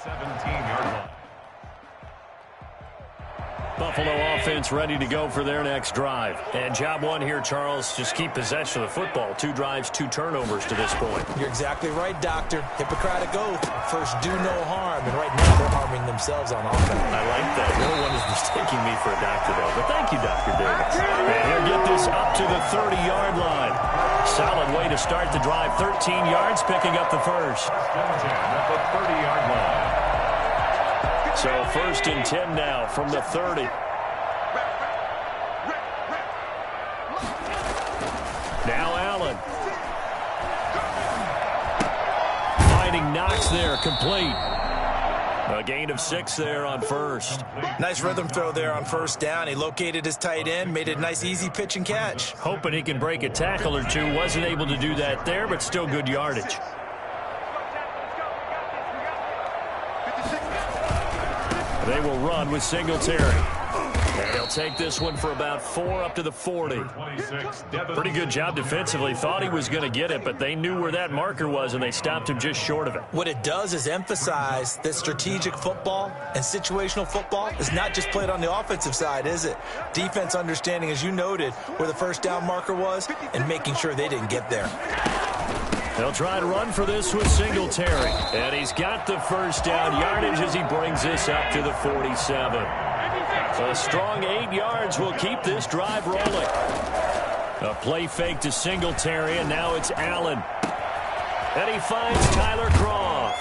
17-yard line. Buffalo offense ready to go for their next drive. And job one here, Charles, just keep possession of the football. 2 drives, 2 turnovers to this point. You're exactly right, Doctor. Hippocratic oath. First, do no harm. And right now, they're harming themselves on offense. I like that. No one is mistaking me for a doctor, though. But thank you, Dr. Davis. And he'll get this up to the 30-yard line. Solid way to start the drive. 13 yards, picking up the first. At the 30-yard line. So 1st and 10 now from the 30. Now Allen. Finding Knox there, complete. A gain of 6 there on first. Nice rhythm throw there on first down. He located his tight end, made it a nice easy pitch and catch. Hoping he can break a tackle or two. Wasn't able to do that there, but still good yardage. They will run with Singletary. And they'll take this one for about 4 up to the 40. Pretty good job defensively. Thought he was going to get it, but they knew where that marker was, and they stopped him just short of it. What it does is emphasize that strategic football and situational football is not just played on the offensive side, is it? Defense understanding, as you noted, where the first down marker was and making sure they didn't get there. They'll try to run for this with Singletary. And he's got the first down yardage as he brings this up to the 47. A strong 8 yards will keep this drive rolling. A play fake to Singletary, and now it's Allen. And he finds Tyler Croft.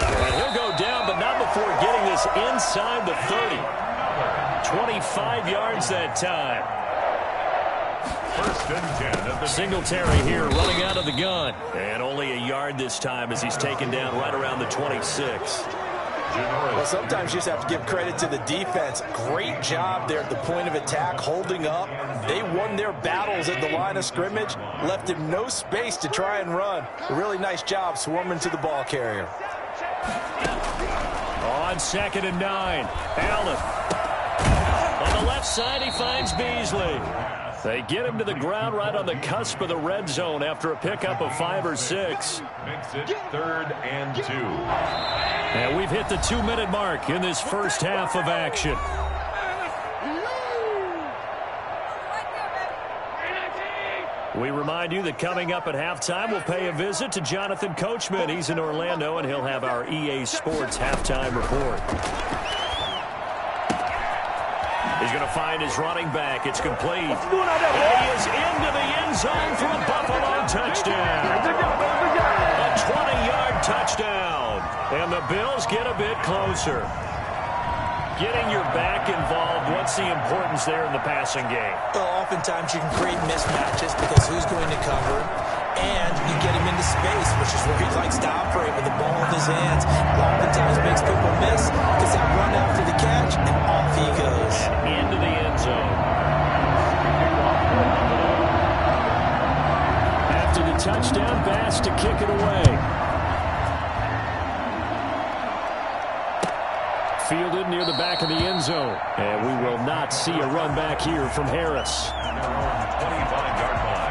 And he'll go down, but not before getting this inside the 30. 25 yards that time. 1st and 10 at the Singletary here running out of the gun. And only a yard this time as he's taken down right around the 26. Well, sometimes you just have to give credit to the defense. Great job there at the point of attack, holding up. They won their battles at the line of scrimmage, left him no space to try and run. A really nice job swarming to the ball carrier. On 2nd and 9, Allen. On the left side, he finds Beasley. They get him to the ground right on the cusp of the red zone after a pickup of 5 or 6. Makes it 3rd and 2. And we've hit the 2-minute mark in this first half of action. We remind you that coming up at halftime, we'll pay a visit to Jonathan Coachman. He's in Orlando, and he'll have our EA Sports halftime report. He's going to find his running back. It's complete. And he is into the end zone for a Buffalo touchdown. A 20-yard touchdown. And the Bills get a bit closer. Getting your back involved, what's the importance there in the passing game? Well, oftentimes you can create mismatches because who's going to cover, and you get him into space, which is where he likes to operate with the ball in his hands. Oftentimes makes people miss, gets that run after the catch, and off he goes. Into the end zone. After the touchdown, Bass to kick it away. Fielded near the back of the end zone. And we will not see a run back here from Harris. 25-yard line.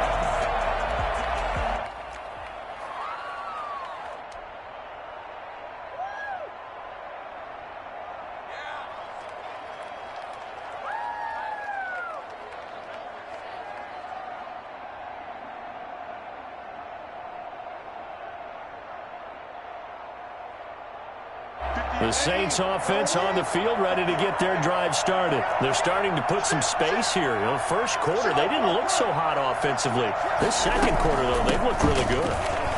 The Saints offense on the field, ready to get their drive started. They're starting to put some space here. You know, first quarter, they didn't look so hot offensively. This second quarter, though, they've looked really good.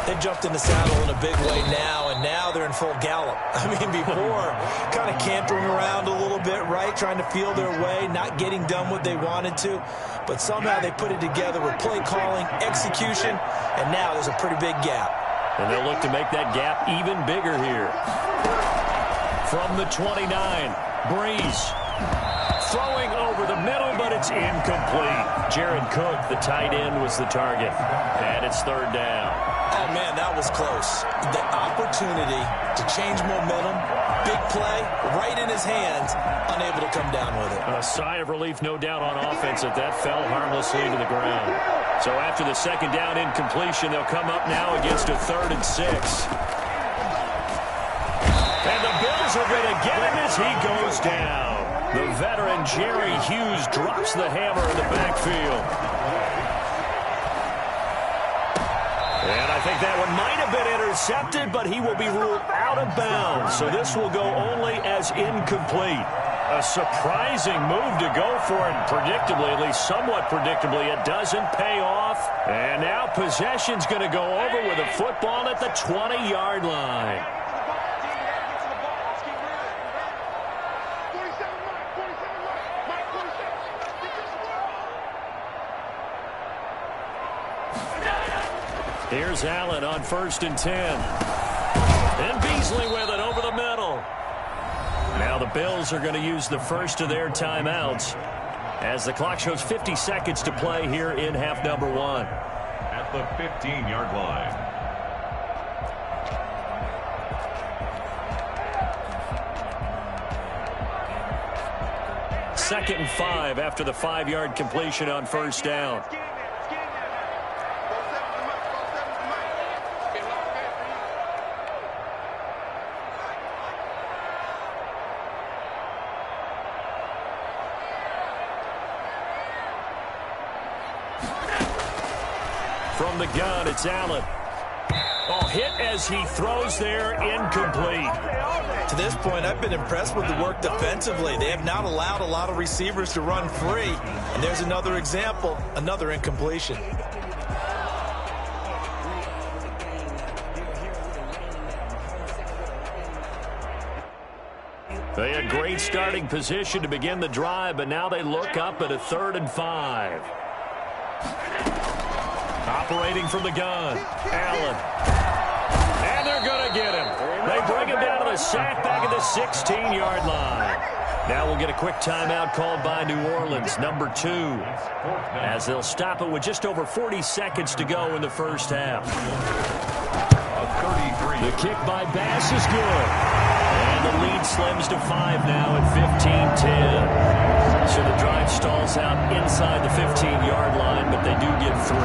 They jumped in the saddle in a big way now, and now they're in full gallop. I mean, before, kind of cantering around a little bit, right, trying to feel their way, not getting done what they wanted to. But somehow they put it together with play calling, execution, and now there's a pretty big gap. And they'll look to make that gap even bigger here. From the 29, Breeze. Throwing over the middle, but it's incomplete. Jared Cook, the tight end, was the target. And it's 3rd down. Oh, man, that was close. The opportunity to change momentum, big play, right in his hands, unable to come down with it. A sigh of relief, no doubt, on offense that fell harmlessly to the ground. So after the 2nd down incompletion, they'll come up now against a 3rd and 6. And the Bills Bills are going to get him as he goes down. The veteran Jerry Hughes drops the hammer in the backfield. And I think that one might have been intercepted, but he will be ruled out of bounds. So this will go only as incomplete. A surprising move to go for it. Predictably, at least somewhat predictably, it doesn't pay off. And now possession's going to go over with a football at the 20-yard line. Here's Allen on 1st and 10. And Beasley with it over the middle. Now the Bills are going to use the first of their timeouts as the clock shows 50 seconds to play here in half number 1. At the 15-yard line. Second and 5 after the 5-yard completion on first down. From the gun, it's Allen. Oh, hit as he throws there, incomplete. To this point, I've been impressed with the work defensively. They have not allowed a lot of receivers to run free. And there's another example, another incompletion. They had great starting position to begin the drive, but now they look up at a 3rd and 5. Operating from the gun, Allen. And they're going to get him. They bring him down to the sack back at the 16-yard line. Now we'll get a quick timeout called by New Orleans, number 2, as they'll stop it with just over 40 seconds to go in the first half. The kick by Bass is good. And the lead slims to 5 now at 15-10. So the drive stalls out inside the 15-yard line, but they do get 3.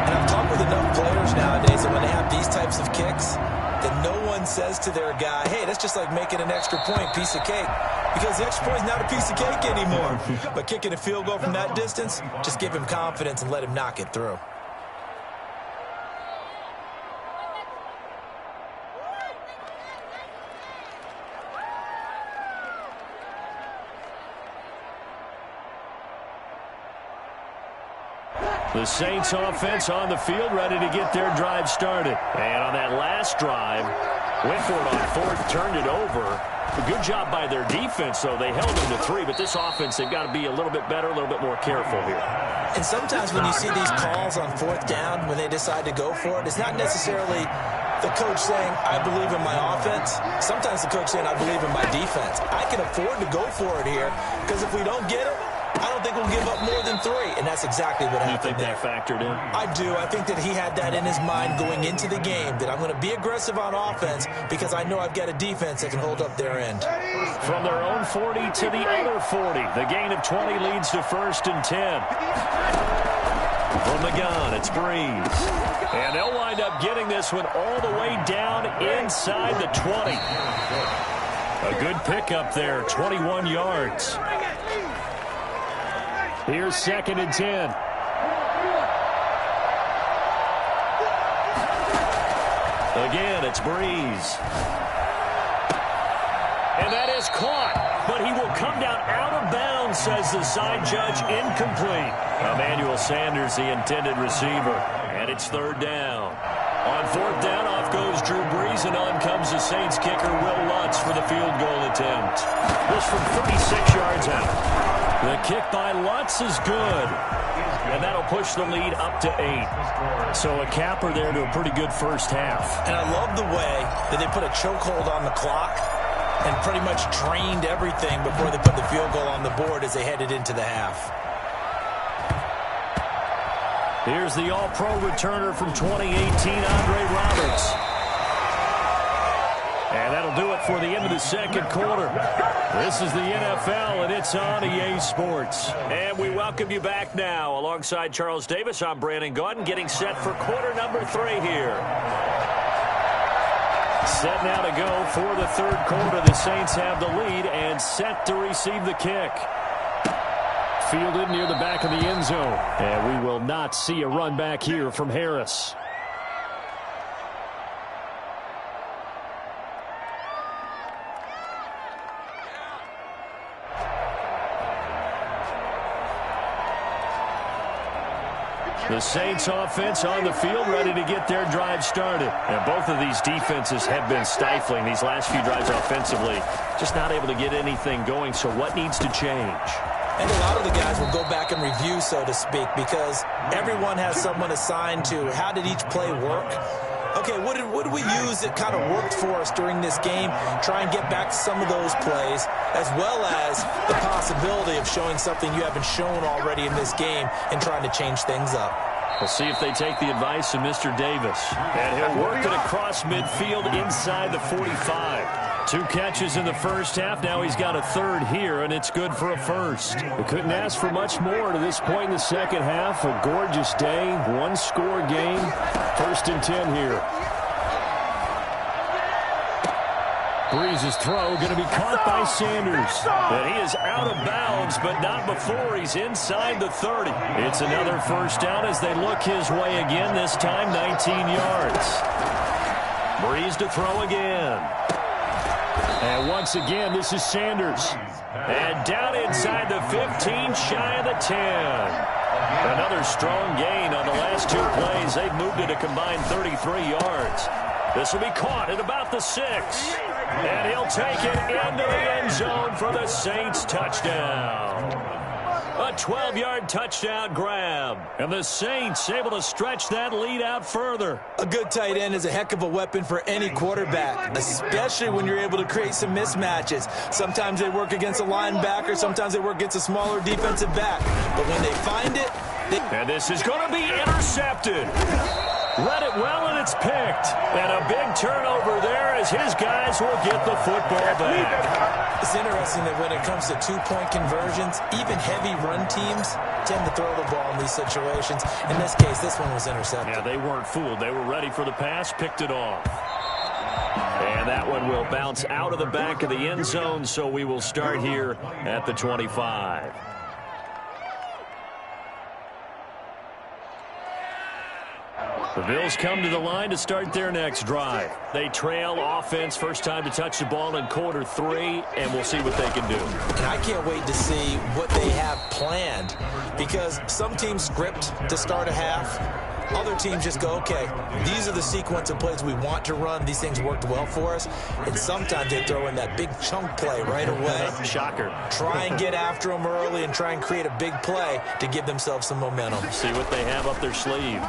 And I've talked with enough players nowadays that when they have these types of kicks, that no one says to their guy, hey, that's just like making an extra point, piece of cake. Because the extra point is not a piece of cake anymore. But kicking a field goal from that distance, just give him confidence and let him knock it through. The Saints offense on the field, ready to get their drive started. And on that last drive, went for it on 4th, turned it over. A good job by their defense, though. They held them to 3, but this offense, they've got to be a little bit better, a little bit more careful here. And sometimes when you see these calls on 4th down, when they decide to go for it, it's not necessarily the coach saying, I believe in my offense. Sometimes the coach saying, I believe in my defense. I can afford to go for it here, because if we don't get it, I don't think we'll give up more than 3, and that's exactly what happened. You think that factored in? I do. I think that he had that in his mind going into the game, that I'm going to be aggressive on offense because I know I've got a defense that can hold up their end. From their own 40 to the other 40, the gain of 20 leads to 1st and 10. From the gun, it's Breeze. And they'll wind up getting this one all the way down inside the 20. A good pickup there, 21 yards. Here's 2nd and 10. Again, it's Breeze. And that is caught, but he will come down out of bounds, says the side judge, incomplete. Emmanuel Sanders, the intended receiver, and it's 3rd down. On 4th down, off goes Drew Brees, and on comes the Saints kicker, Will Lutz, for the field goal attempt. This from 36 yards out. The kick by Lutz is good, and that'll push the lead up to 8. So a capper there to a pretty good first half. And I love the way that they put a chokehold on the clock and pretty much drained everything before they put the field goal on the board as they headed into the half. Here's the all-pro returner from 2018, Andre Roberts. And that'll do it for the end of the second quarter. This is the NFL, and it's on EA Sports. And we welcome you back now. Alongside Charles Davis, I'm Brandon Gaudin, getting set for quarter number 3 here. Set now to go for the third quarter. The Saints have the lead and set to receive the kick. Fielded near the back of the end zone. And we will not see a run back here from Harris. The Saints offense on the field, ready to get their drive started. And both of these defenses have been stifling these last few drives offensively. Just not able to get anything going, so what needs to change? And a lot of the guys will go back and review, so to speak, because everyone has someone assigned to how did each play work. Okay, what did we use that kind of worked for us during this game? Try and get back to some of those plays, as well as the possibility of showing something you haven't shown already in this game and trying to change things up. We'll see if they take the advice of Mr. Davis. And he'll work it across midfield inside the 45. 2 catches in the first half. Now he's got a third here, and it's good for a first. We couldn't ask for much more to this point in the second half. A gorgeous day, one-score game. 1st and 10 here. Breeze's throw going to be caught by Sanders. And he is out of bounds, but not before he's inside the 30. It's another first down as they look his way again, this time 19 yards. Breeze to throw again. And once again, this is Sanders. And down inside the 15, shy of the 10. Another strong gain on the last 2 plays. They've moved it a combined 33 yards. This will be caught at about the 6. And he'll take it into the end zone for the Saints touchdown. A 12-yard touchdown grab. And the Saints able to stretch that lead out further. A good tight end is a heck of a weapon for any quarterback, especially when you're able to create some mismatches. Sometimes they work against a linebacker. Sometimes they work against a smaller defensive back. But when they find it, and this is going to be intercepted. Read it well, and it's picked. And a big turnover there as his guys will get the football back. It's interesting that when it comes to 2-point conversions, even heavy run teams tend to throw the ball in these situations. In this case, this one was intercepted. Yeah, they weren't fooled. They were ready for the pass, picked it off. And that one will bounce out of the back of the end zone, so we will start here at the 25. The Bills come to the line to start their next drive. They trail offense, first time to touch the ball in quarter 3, and we'll see what they can do. And I can't wait to see what they have planned, because some teams script to start a half. Other teams just go, okay, these are the sequence of plays we want to run. These things worked well for us. And sometimes they throw in that big chunk play right away. Shocker. Try and get after them early and try and create a big play to give themselves some momentum. See what they have up their sleeve.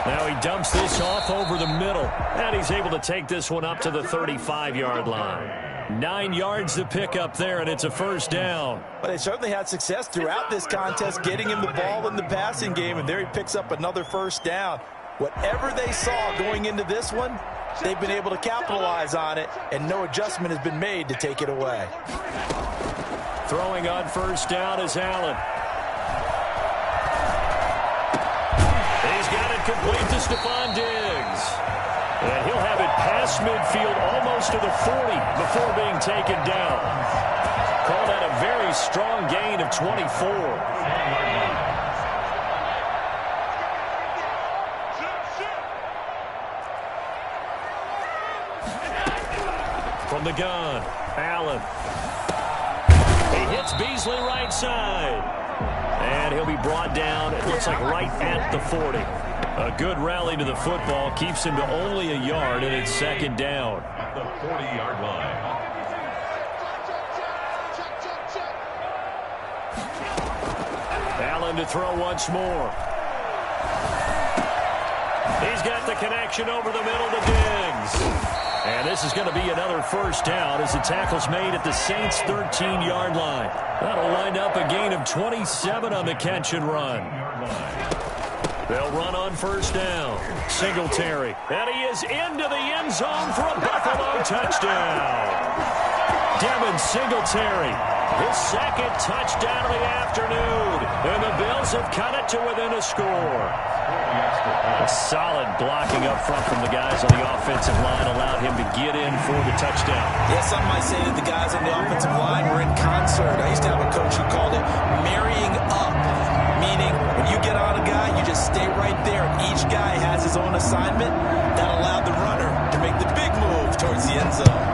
Now he dumps this off over the middle. And he's able to take this one up to the 35-yard line. 9 yards to pick up there, and it's a first down. But they certainly had success throughout this contest getting him the ball in the passing game, and there he picks up another first down. Whatever they saw going into this one, they've been able to capitalize on it, and no adjustment has been made to take it away. Throwing on first down is Allen. He's got it complete to Stephon Diggs. And he'll have it past midfield almost to the 40 before being taken down. Call that a very strong gain of 24. From the gun, Allen. He hits Beasley right side. And he'll be brought down, it looks like right at the 40. A good rally to the football keeps him to only a yard, and it's second down. At the 40-yard line. Allen to throw once more. He's got the connection over the middle to Diggs. And this is going to be another first down as the tackle's made at the Saints' 13-yard line. That'll wind up a gain of 27 on the catch and run. They'll run on first down. Singletary. And he is into the end zone for a Buffalo touchdown. Devin Singletary, his second touchdown of the afternoon. And the Bills have cut it to within a score. A solid blocking up front from the guys on the offensive line allowed him to get in for the touchdown. Yeah, some might say that the guys on the offensive line were in concert. I used to have a coach who called it marrying up, meaning when you get on a guy, you just stay right there. Each guy has his own assignment. That allowed the runner to make the big move towards the end zone.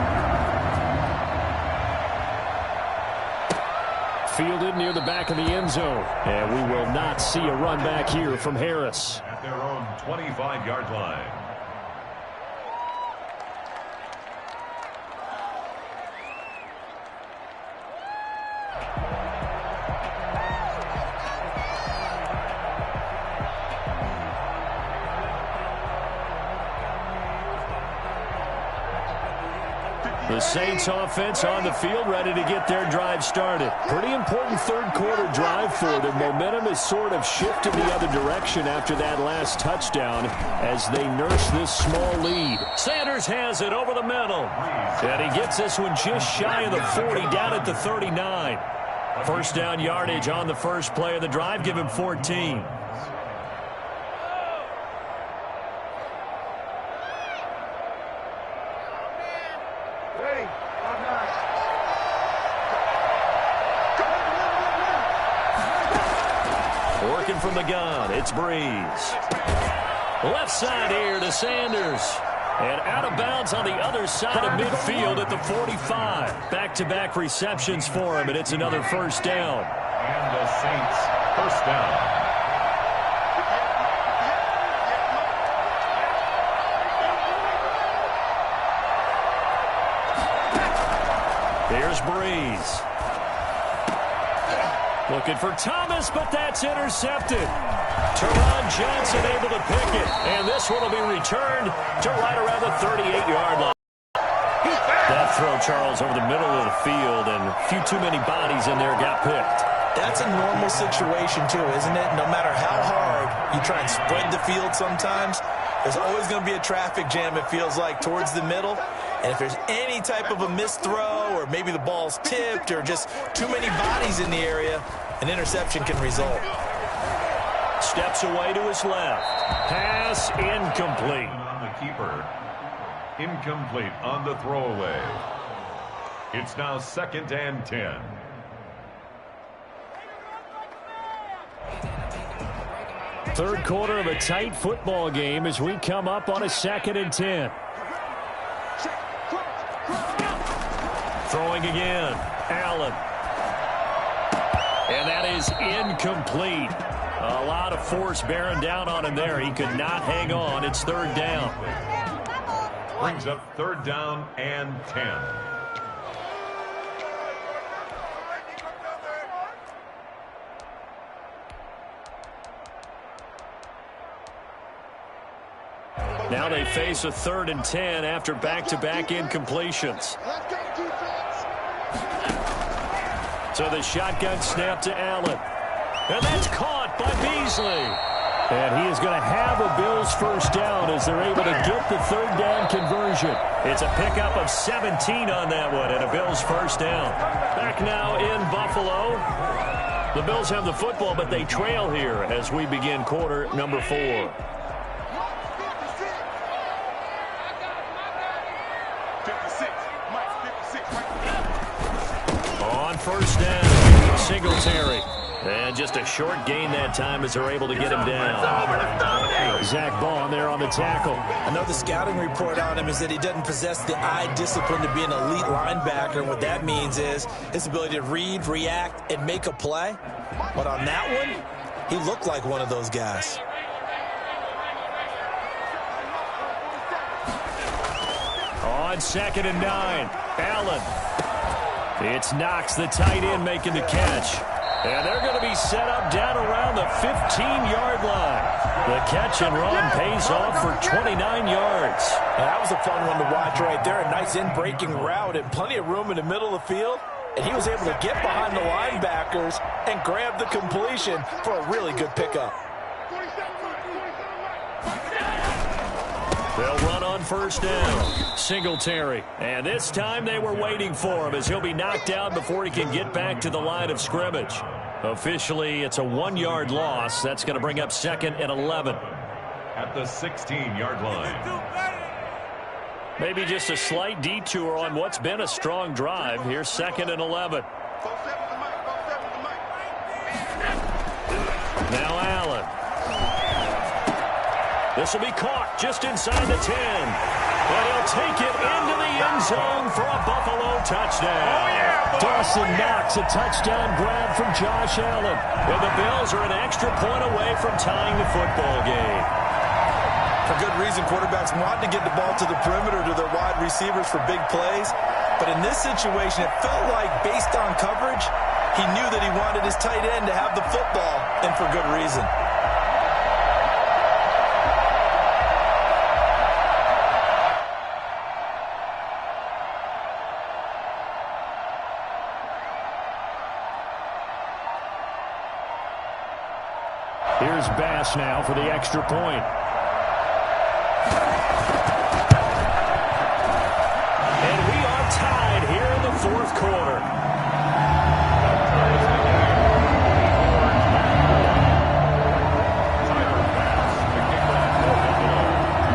Fielded near the back of the end zone. And we will not see a run back here from Harris. At their own 25-yard line. The Saints offense on the field, ready to get their drive started. Pretty important third quarter drive for them. Momentum has sort of shifted the other direction after that last touchdown as they nurse this small lead. Sanders has it over the middle. And he gets this one just shy of the 40, down at the 39. First down yardage on the first play of the drive, give him 14. Working from the gun, it's Breeze. Left side here to Sanders. And out of bounds on the other side of midfield at the 45. Back-to-back receptions for him, and it's another first down. And the Saints first down. Here's Breeze. Looking for Thomas, but that's intercepted. Teron Johnson able to pick it. And this one will be returned to right around the 38-yard line. That throw, Charles, over the middle of the field, and a few too many bodies in there got picked. That's a normal situation, too, isn't it? No matter how hard you try and spread the field sometimes, there's always going to be a traffic jam, it feels like, towards the middle. And if there's any type of a missed throw, or maybe the ball's tipped, or just too many bodies in the area, an interception can result. Steps away to his left. Pass incomplete. On the keeper. Incomplete on the throwaway. It's now 2nd and 10. Third quarter of a tight football game as we come up on a 2nd and 10. Throwing again. Allen. And that is incomplete. A lot of force bearing down on him there. He could not hang on. It's 3rd down. Brings up 3rd down and 10. Now they face a 3rd and 10 after back-to-back incompletions. So the shotgun snap to Allen. And that's caught by Beasley. And he is going to have a Bills first down as they're able to get the 3rd down conversion. It's a pickup of 17 on that one and a Bills first down. Back now in Buffalo. The Bills have the football, but they trail here as we begin quarter number 4. On first down, Singletary. And just a short gain that time as they're able to get him down. Zach Bond there on the tackle. I know the scouting report on him is that he doesn't possess the eye discipline to be an elite linebacker. And what that means is his ability to read, react, and make a play. But on that one, he looked like one of those guys. On 2nd and 9, Allen. It's Knox, the tight end, making the catch. And they're going to be set up down around the 15-yard line. The catch and run pays off for 29 yards. Now, that was a fun one to watch right there. A nice in-breaking route and plenty of room in the middle of the field. And he was able to get behind the linebackers and grab the completion for a really good pickup. They'll run on first down. Singletary. And this time they were waiting for him as he'll be knocked down before he can get back to the line of scrimmage. Officially, it's a 1-yard loss. That's going to bring up 2nd and 11. At the 16-yard line. Maybe just a slight detour on what's been a strong drive. Here's 2nd and 11. Now Allen. This will be caught just inside the 10. And he'll take it into the end zone for a Buffalo touchdown. Dawson Knox, a touchdown grab from Josh Allen. And the Bills are an extra point away from tying the football game. For good reason, quarterbacks want to get the ball to the perimeter to their wide receivers for big plays. But in this situation, it felt like based on coverage, he knew that he wanted his tight end to have the football, and for good reason. Here's Bass now for the extra point. And we are tied here in the fourth quarter.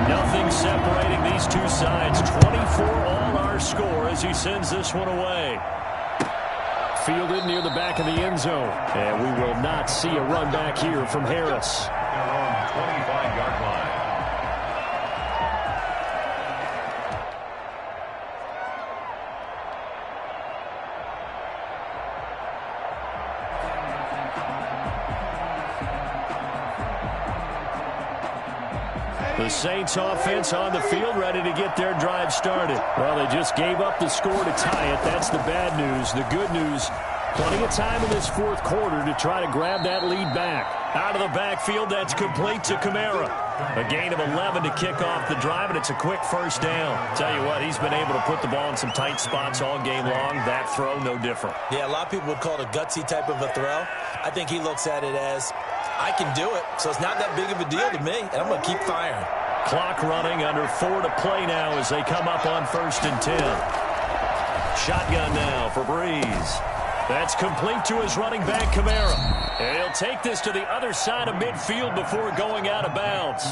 Nothing separating these two sides. 24 all our score as he sends this one away. Fielded near the back of the end zone. And we will not see a run back here from Harris. They're on the 25-yard line. The Saints offense on the field ready to get their drive started. Well, they just gave up the score to tie it. That's the bad news. The good news, plenty of time in this fourth quarter to try to grab that lead back. Out of the backfield, that's complete to Kamara. A gain of 11 to kick off the drive, and it's a quick first down. Tell you what, he's been able to put the ball in some tight spots all game long. That throw, no different. Yeah, a lot of people would call it a gutsy type of a throw. I think he looks at it as, I can do it, so it's not that big of a deal to me, and I'm going to keep firing. Clock running, under 4 to play now as they come up on 1st and 10. Shotgun now for Breeze. That's complete to his running back, Kamara. And he'll take this to the other side of midfield before going out of bounds.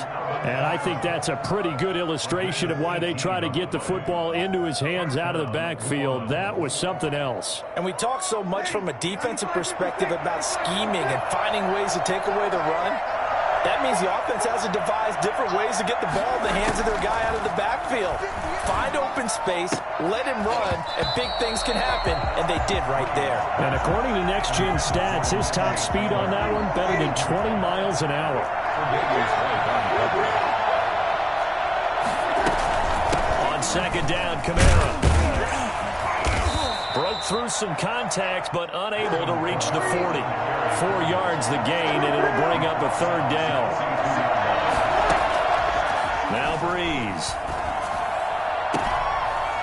And I think that's a pretty good illustration of why they try to get the football into his hands out of the backfield. That was something else. And we talk so much from a defensive perspective about scheming and finding ways to take away the run. That means the offense has to devise different ways to get the ball in the hands of their guy out of the backfield. Find open space, let him run, and big things can happen, and they did right there. And according to Next Gen Stats, his top speed on that one better than 20 miles an hour. On 2nd down, Kamara. Broke through some contact, but unable to reach the 40. 4 yards the gain, and it'll bring up a 3rd down. Now Breeze.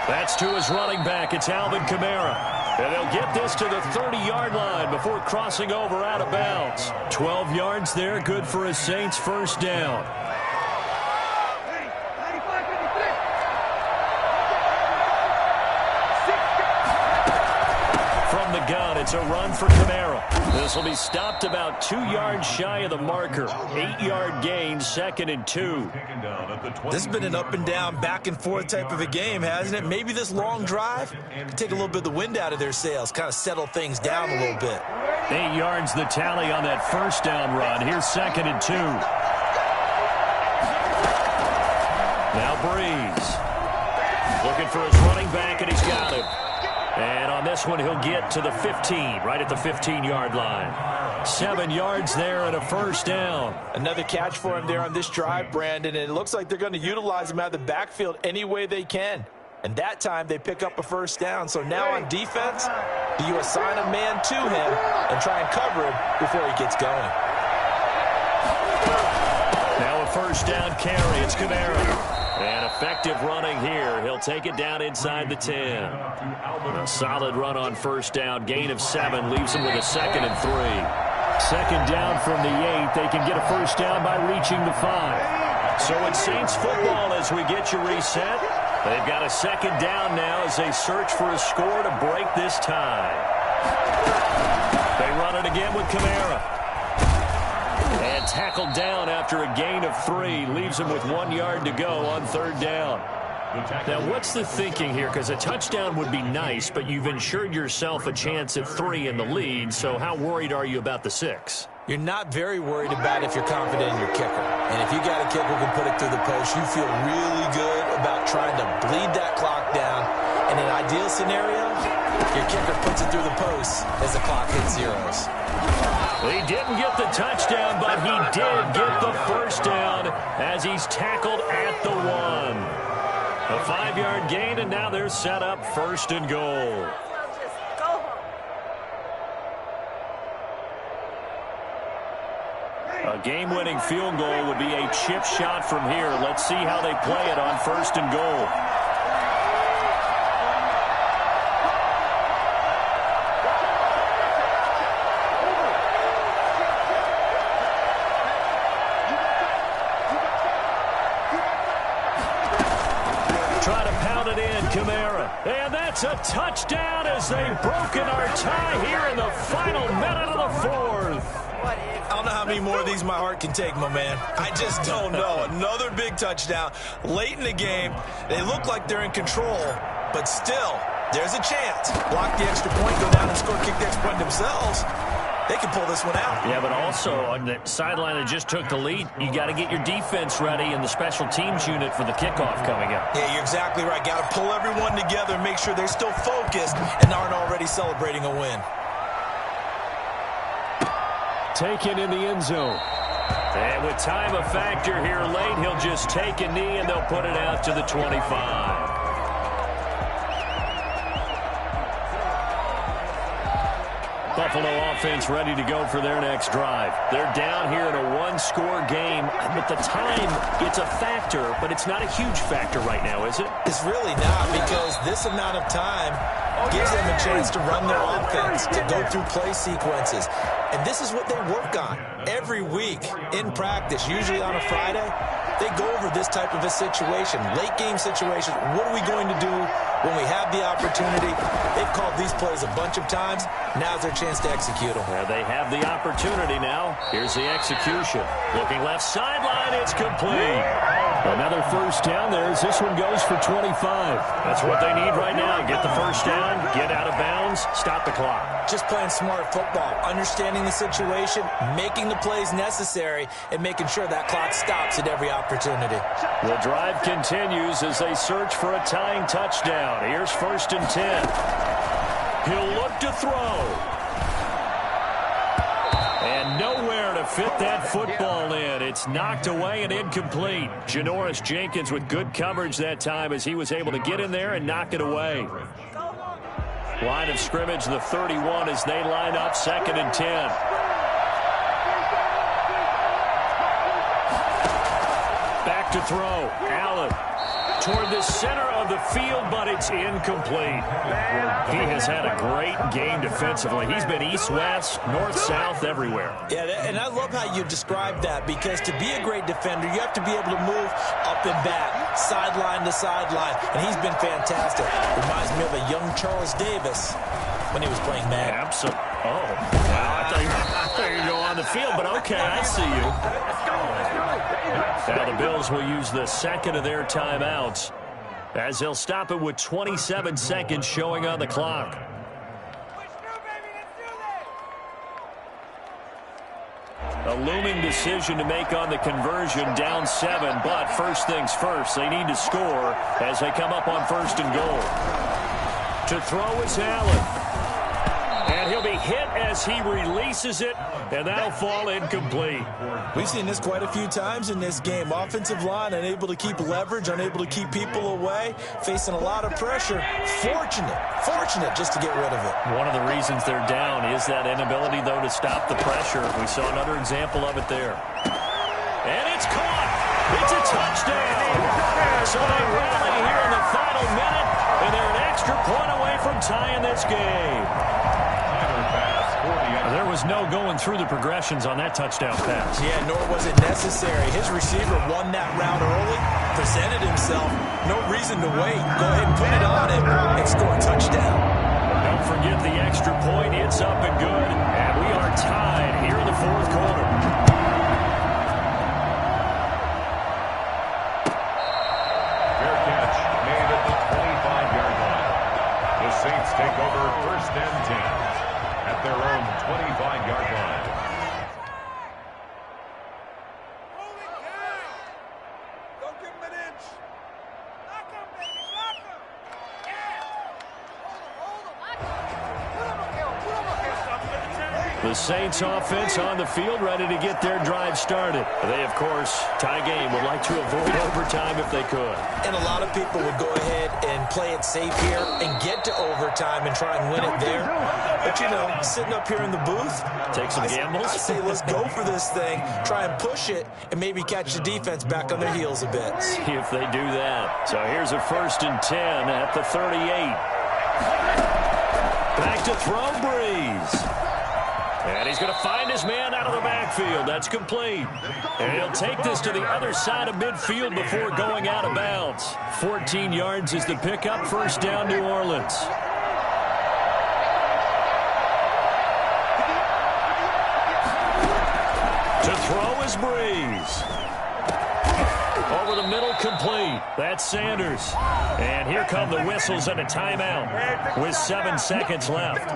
That's to his running back. It's Alvin Kamara. And they'll get this to the 30-yard line before crossing over out of bounds. 12 yards there, good for a Saints first down. Gun. It's a run for Kamara. This will be stopped about 2 yards shy of the marker. 8-yard gain, 2nd and 2. This has been an up and down, back and forth type of a game, hasn't it? Maybe this long drive could take a little bit of the wind out of their sails, kind of settle things down a little bit. 8 yards the tally on that first down run. Here's 2nd and 2. Now Breeze. Looking for his running back, and he's got him. And on this one, he'll get to the 15, right at the 15-yard line. 7 yards there and a first down. Another catch for him there on this drive, Brandon, and it looks like they're going to utilize him out of the backfield any way they can. And that time, they pick up a first down. So now on defense, do you assign a man to him and try and cover him before he gets going? Now a first down carry. It's Kamara. And effective running here. He'll take it down inside the 10. A solid run on first down. Gain of 7 leaves him with a 2nd and 3. 2nd down from the 8. They can get a first down by reaching the 5. So it's Saints football as we get you reset. They've got a second down now as they search for a score to break this tie. They run it again with Kamara. And tackled down after a gain of 3. Leaves him with 1 yard to go on third down. Now, what's the thinking here? Because a touchdown would be nice, but you've ensured yourself a chance at 3 in the lead, so how worried are you about the 6? You're not very worried about it if you're confident in your kicker. And if you got a kicker who can put it through the post, you feel really good about trying to bleed that clock down. In an ideal scenario, your kicker puts it through the post as the clock hits zeros. He didn't get the touchdown, but he did get the first down as he's tackled at the 1. A 5-yard gain, and now they're set up first and goal. A game-winning field goal would be a chip shot from here. Let's see how they play it on first and goal. And that's a touchdown as they've broken our tie here in the final minute of the 4th. I don't know how many more of these my heart can take, my man. I just don't know. Another big touchdown late in the game. They look like they're in control, but still, there's a chance. Block the extra point, go down and score, kick the extra point themselves. They can pull this one out. Yeah, but also on the sideline that just took the lead, you got to get your defense ready and the special teams unit for the kickoff coming up. Yeah, you're exactly right. Got to pull everyone together and make sure they're still focused and aren't already celebrating a win. Taken in the end zone. And with time a factor here late, he'll just take a knee and they'll put it out to the 25. Buffalo offense ready to go for their next drive. They're down here in a one-score game. But the time, it's a factor, but it's not a huge factor right now, is it? It's really not, because this amount of time gives them a chance to run their offense, to go through play sequences. And this is what they work on every week in practice, usually on a Friday. They go over this type of a situation, late game situation. What are we going to do when we have the opportunity? They've called these plays a bunch of times. Now's their chance to execute them. Well, they have the opportunity now. Here's the execution. Looking left sideline, it's complete. Another first down there as this one goes for 25. That's what they need right now. Get the first down, get out of bounds, stop the clock. Just playing smart football, understanding the situation, making the plays necessary, and making sure that clock stops at every opportunity. The drive continues as they search for a tying touchdown. Here's 1st and 10. He'll look to throw. And nowhere to fit that football in. It's knocked away and incomplete. Janoris Jenkins with good coverage that time as he was able to get in there and knock it away. Line of scrimmage, the 31 as they line up 2nd and 10. Back to throw. Allen toward the center of the field, but it's incomplete. He has had a great game defensively. He's been east-west, north-south, everywhere. Yeah, and I love how you described that, because to be a great defender, you have to be able to move up and back, sideline to sideline, and he's been fantastic. Reminds me of a young Charles Davis when he was playing Madden. Absolutely. Oh, wow. I thought you were going on the field, but okay, I see you. Now the Bills will use the second of their timeouts as they'll stop it with 27 seconds showing on the clock. A looming decision to make on the conversion, down 7, but first things first, they need to score as they come up on 1st and goal. To throw is Allen. And he'll be hit as he releases it, and that'll fall incomplete. We've seen this quite a few times in this game. Offensive line unable to keep leverage, unable to keep people away, facing a lot of pressure. Fortunate just to get rid of it. One of the reasons they're down is that inability, though, to stop the pressure. We saw another example of it there. And it's caught. It's a touchdown. So they rally here in the final minute, and they're an extra point away from tying this game. There was no going through the progressions on that touchdown pass. Yeah, nor was it necessary. His receiver won that route early, presented himself. No reason to wait. Go ahead and put it on him and score a touchdown. Don't forget the extra point. It's up and good. And we are tied here in the fourth quarter. Fair catch made at the 25-yard line. The Saints take over first and 10 at their own 25-yard line. The Saints offense on the field, ready to get their drive started. They, of course, tie game, would like to avoid overtime if they could. And a lot of people would go ahead and play it safe here and get to overtime and try and win it there. But, you know, sitting up here in the booth, take some gambles. I say let's go for this thing, try and push it, and maybe catch the defense back on their heels a bit. See if they do that. So here's a 1st and 10 at the 38. Back to throw, Breeze. And he's going to find his man out of the backfield. That's complete. And he'll take this to the other side of midfield before going out of bounds. 14 yards is the pickup. First down, New Orleans. To throw is Breeze. Over the middle, complete. That's Sanders. And here come the whistles and a timeout with 7 seconds left.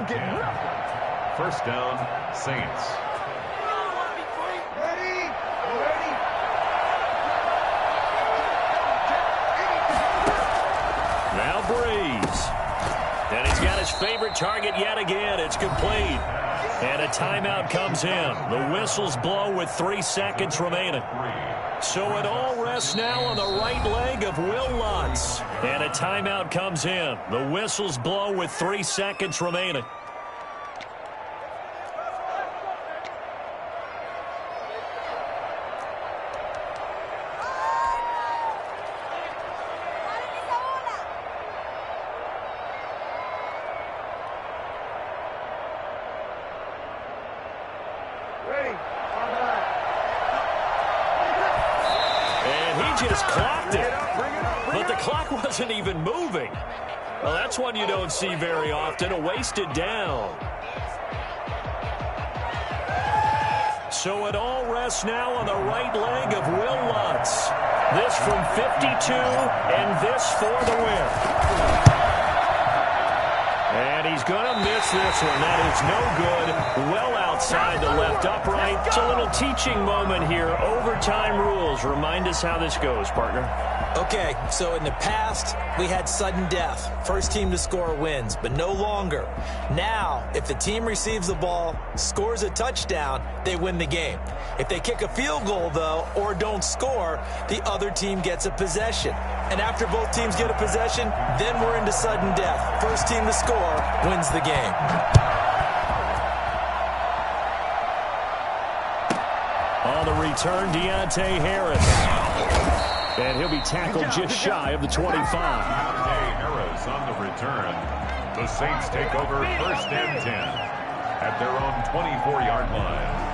First down, Saints. Now Breeze. And he's got his favorite target yet again. It's complete. And a timeout comes in. The whistles blow with 3 seconds remaining. So it all rests now on the right leg of Will Lutz. And a timeout comes in. The whistles blow with 3 seconds remaining. Just clocked it, but the clock wasn't even moving. Well, that's one you don't see very often, a wasted down. So it all rests now on the right leg of Will Lutz. This from 52, and this for the win. And he's going to miss this one. That is no good. Well outside the left upright. It's a little teaching moment here. Overtime rules. Remind us how this goes, partner. Okay, so in the past, we had sudden death. First team to score wins, but no longer. Now, if the team receives the ball, scores a touchdown, they win the game. If they kick a field goal, though, or don't score, the other team gets a possession. And after both teams get a possession, then we're into sudden death. First team to score wins the game. On the return, Deontay Harris. And he'll be tackled just shy of the 25. Deontay Harris on the return. The Saints take over first and 10 at their own 24-yard line.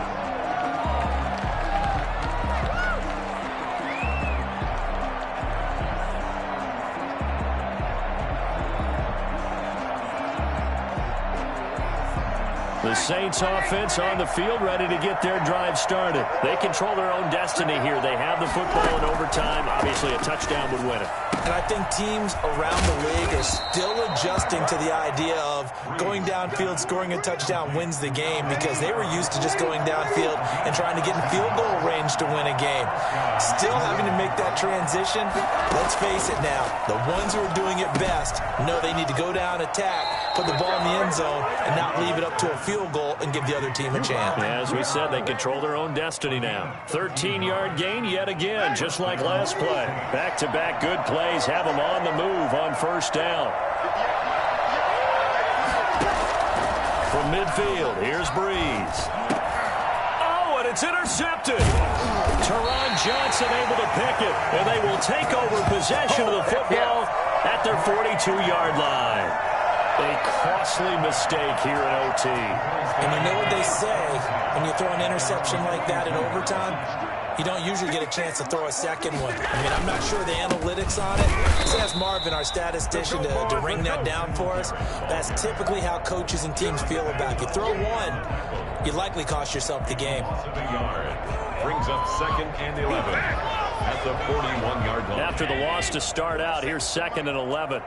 The Saints offense on the field, ready to get their drive started. They control their own destiny here. They have the football in overtime. Obviously, a touchdown would win it. And I think teams around the league are still adjusting to the idea of going downfield, scoring a touchdown wins the game, because they were used to just going downfield and trying to get in field goal range to win a game. Still having to make that transition. Let's face it now, the ones who are doing it best know they need to go down, attack, put the ball in the end zone, and not leave it up to a field goal and give the other team a chance. Yeah, as we said, they control their own destiny now. 13-yard gain yet again, just like last play. Back-to-back good plays have them on the move on first down. From midfield, here's Breeze. Oh, and it's intercepted. Teron Johnson able to pick it, and they will take over possession of the football at their 42-yard line. A costly mistake here in OT. And you know what they say, when you throw an interception like that in overtime, you don't usually get a chance to throw a second one. I mean, I'm not sure the analytics on it. Let's ask Marvin, our statistician, to ring that down for us. That's typically how coaches and teams feel about you. Throw one, you likely cost yourself the game. Brings up 2nd and 11 at the 41-yard line. After the loss to start out, here's 2nd and 11.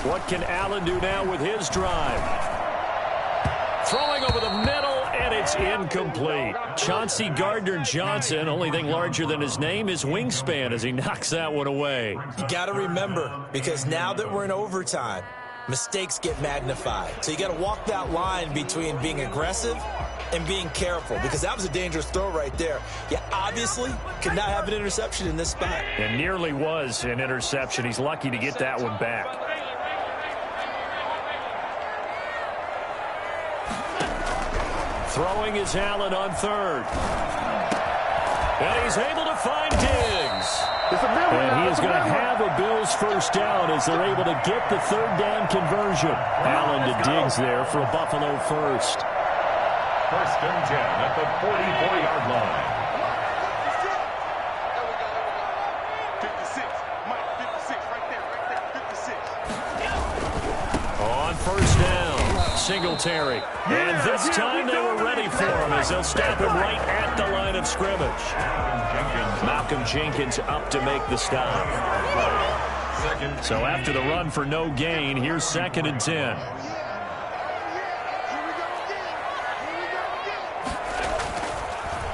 What can Allen do now with his drive? Throwing over the middle, and it's incomplete. Chauncey Gardner-Johnson, only thing larger than his name is wingspan as he knocks that one away. You got to remember, because now that we're in overtime, mistakes get magnified. So you got to walk that line between being aggressive and being careful, because that was a dangerous throw right there. You obviously could not have an interception in this spot. It nearly was an interception. He's lucky to get that one back. Throwing is Allen on 3rd. And he's able to find Diggs. And he is going to have a Bills first down as they're able to get the 3rd down conversion. Allen to Diggs there for a Buffalo first. 1st and 10 at the 44-yard line. 56, Mike, 56, right there, 56. On 1st down, Singletary. And this time they were ready for him as they'll stop him right at the line of scrimmage. Malcolm Jenkins up to make the stop. So after the run for no gain, here's 2nd and 10.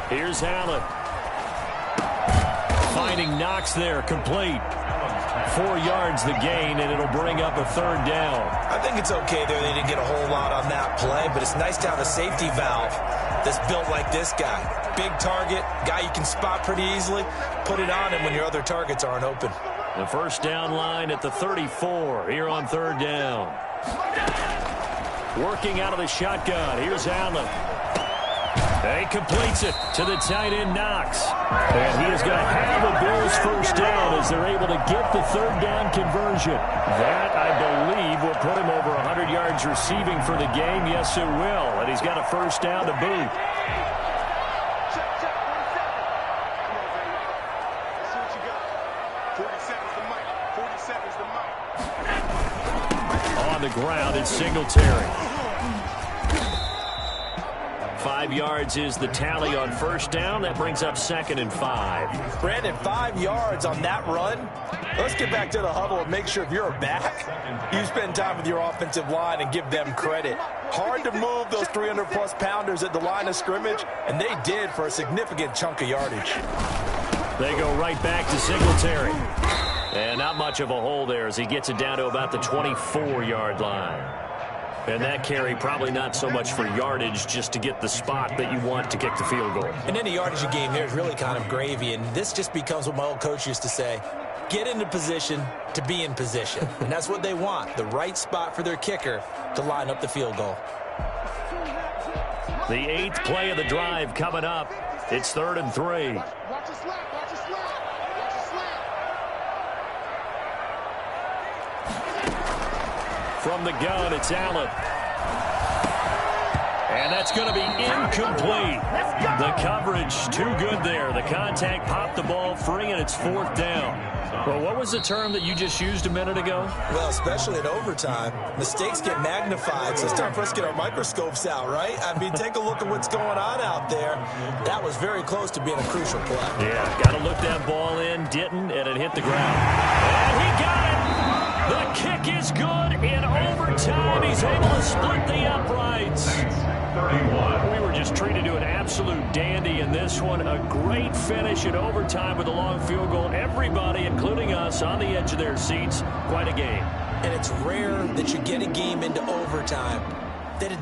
Here's Allen. Finding Knox there, complete. 4 yards the gain, and it'll bring up a 3rd down. I think it's okay there. They didn't get a whole lot on that play, but it's nice to have a safety valve that's built like this guy. Big target, guy you can spot pretty easily. Put it on him when your other targets aren't open. The first down line at the 34 here on 3rd down. Working out of the shotgun. Here's Allen. He completes it to the tight end, Knox. And he is going to have a Bills first down as they're able to get the 3rd down conversion. That, I believe, will put him over 100 yards receiving for the game. Yes, it will. And he's got a first down to boot. On the ground, it's Singletary. 5 yards is the tally on first down. That brings up 2nd and 5. Brandon, 5 yards on that run. Let's get back to the huddle and make sure if you're a back, you spend time with your offensive line and give them credit. Hard to move those 300-plus pounders at the line of scrimmage, and they did for a significant chunk of yardage. They go right back to Singletary. And not much of a hole there as he gets it down to about the 24-yard line. And that carry probably not so much for yardage, just to get the spot that you want to kick the field goal. And any yardage game there is really kind of gravy, and this just becomes what my old coach used to say, get into position to be in position. And that's what they want, the right spot for their kicker to line up the field goal. The 8th play of the drive coming up. It's 3rd and 3. Watch a slap, watch a slap, watch a slap. From the gun, it's Allen. And that's going to be incomplete. The coverage too good there. The contact popped the ball free, and it's 4th down. Well, what was the term that you just used a minute ago? Well, especially in overtime, mistakes get magnified, so it's time for us to get our microscopes out, right? I mean, take a look at what's going on out there. That was very close to being a crucial play. Yeah, got to look that ball in, didn't, and it hit the ground. And he got it! The kick is good in overtime. He's able to split the uprights. 31. We were just treated to an absolute dandy in this one. A great finish in overtime with a long field goal. Everybody, including us, on the edge of their seats. Quite a game. And it's rare that you get a game into overtime that it